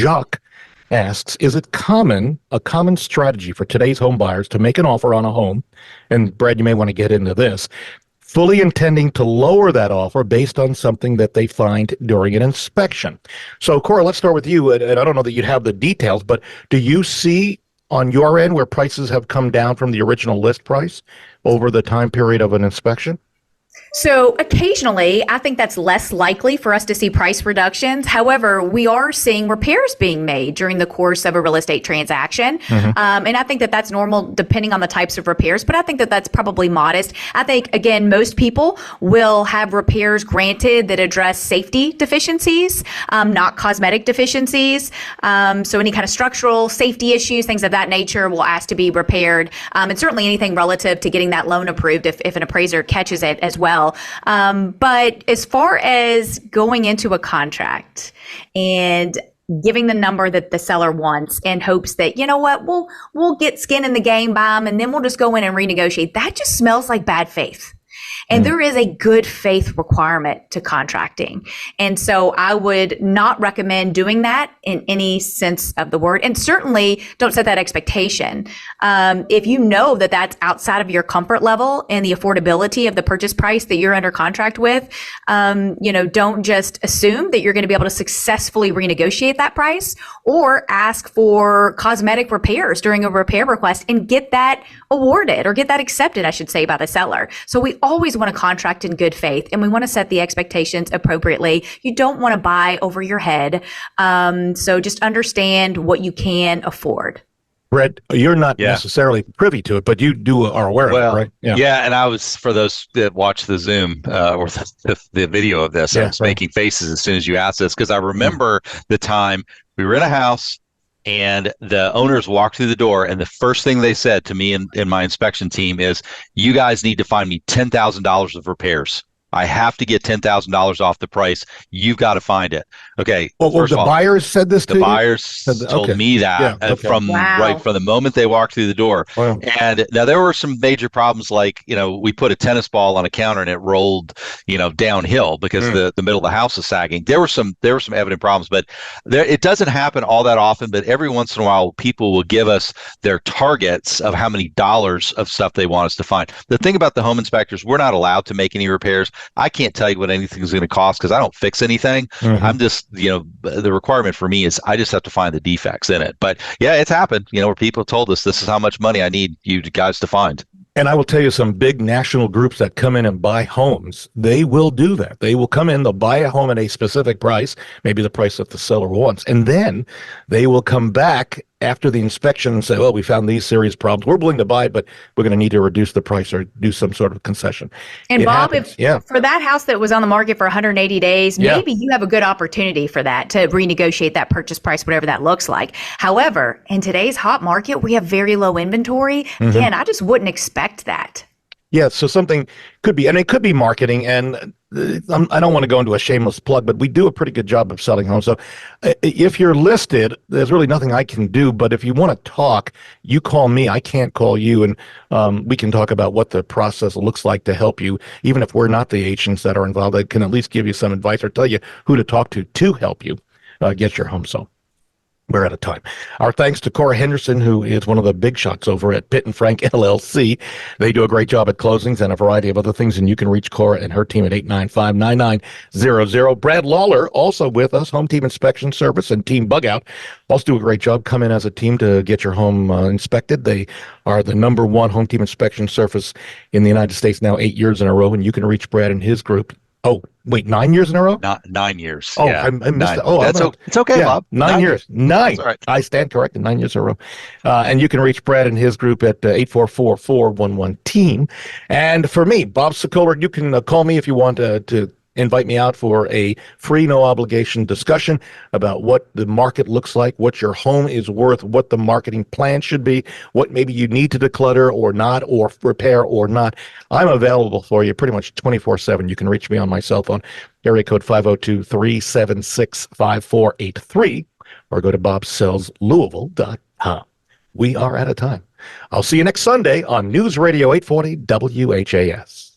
Jacques asks, is it a common strategy for today's home buyers to make an offer on a home? And Brad, you may want to get into this, fully intending to lower that offer based on something that they find during an inspection. So, Cora, let's start with you. And I don't know that you'd have the details, but do you see on your end where prices have come down from the original list price over the time period of an inspection? So occasionally, I think that's less likely for us to see price reductions. However, we are seeing repairs being made during the course of a real estate transaction. And I think that that's normal depending on the types of repairs, but I think that that's probably modest. I think, again, most people will have repairs granted that address safety deficiencies, not cosmetic deficiencies. So any kind of structural safety issues, things of that nature will ask to be repaired. And certainly anything relative to getting that loan approved if an appraiser catches it as well. But as far as going into a contract and giving the number that the seller wants in hopes that, you know what, we'll get skin in the game by them and then we'll just go in and renegotiate, that just smells like bad faith. And there is a good faith requirement to contracting. And so I would not recommend doing that in any sense of the word. And certainly don't set that expectation. If you know that that's outside of your comfort level and the affordability of the purchase price that you're under contract with, don't just assume that you're going to be able to successfully renegotiate that price or ask for cosmetic repairs during a repair request and get that awarded or get that accepted, I should say, by the seller. So we always want to contract in good faith and we want to set the expectations appropriately. You don't want to buy over your head. So just understand what you can afford. Brett, you're not necessarily privy to it, but you are aware of it, right? Yeah, and I was, for those that watch the Zoom or the video of this, I was making faces as soon as you asked this, because I remember the time we were in a house and the owners walked through the door, and the first thing they said to me and my inspection team is, you guys need to find me $10,000 of repairs. I have to get $10,000 off the price. You've got to find it. Okay. Well, the buyers said this to you? The buyers told me that from the moment they walked through the door. Wow. And now there were some major problems, like, we put a tennis ball on a counter and it rolled, downhill because the middle of the house is sagging. There were some evident problems, but it doesn't happen all that often. But every once in a while, people will give us their targets of how many dollars of stuff they want us to find. The thing about the home inspectors, we're not allowed to make any repairs. I can't tell you what anything is going to cost because I don't fix anything. I'm just, the requirement for me is I just have to find the defects in it. But yeah, it's happened, where people told us this is how much money I need you guys to find. And I will tell you, some big national groups that come in and buy homes, they will do that. They will come in, they'll buy a home at a specific price, maybe the price that the seller wants, and then they will come back after the inspection and say, well, we found these serious problems. We're willing to buy it, but we're going to need to reduce the price or do some sort of concession. And Bob, for that house that was on the market for 180 days, maybe you have a good opportunity for that to renegotiate that purchase price, whatever that looks like. However, in today's hot market, we have very low inventory. Again, I just wouldn't expect that. Yeah, so something could be, and it could be marketing, and I don't want to go into a shameless plug, but we do a pretty good job of selling homes. So if you're listed, there's really nothing I can do, but if you want to talk, you call me. I can't call you, and we can talk about what the process looks like to help you. Even if we're not the agents that are involved, I can at least give you some advice or tell you who to talk to help you get your home sold. We're out of time. Our thanks to Cora Henderson, who is one of the big shots over at Pitt and Frank LLC. They do a great job at closings and a variety of other things, and you can reach Cora and her team at 895-9900. Brad Lawler, also with us, Home Team Inspection Service and Team Bug Out, also do a great job. Come in as a team to get your home inspected. They are the #1 home team inspection service in the United States now 8 years in a row, and you can reach Brad and his group. Oh, wait, 9 years in a row? Not 9 years. Oh, yeah. I missed it. Oh, it's okay, Bob. 9 years. 9. Right. I stand corrected. 9 years in a row. And you can reach Brad and his group at 844-411-TEAM. And for me, Bob Sokoler, you can call me if you want to invite me out for a free, no obligation discussion about what the market looks like, what your home is worth, what the marketing plan should be, what maybe you need to declutter or not, or repair or not. I'm available for you pretty much 24/7. You can reach me on my cell phone, area code 502-376-5483, or go to bobsellslouisville.com. We are out of time. I'll see you next Sunday on News Radio 840 WHAS.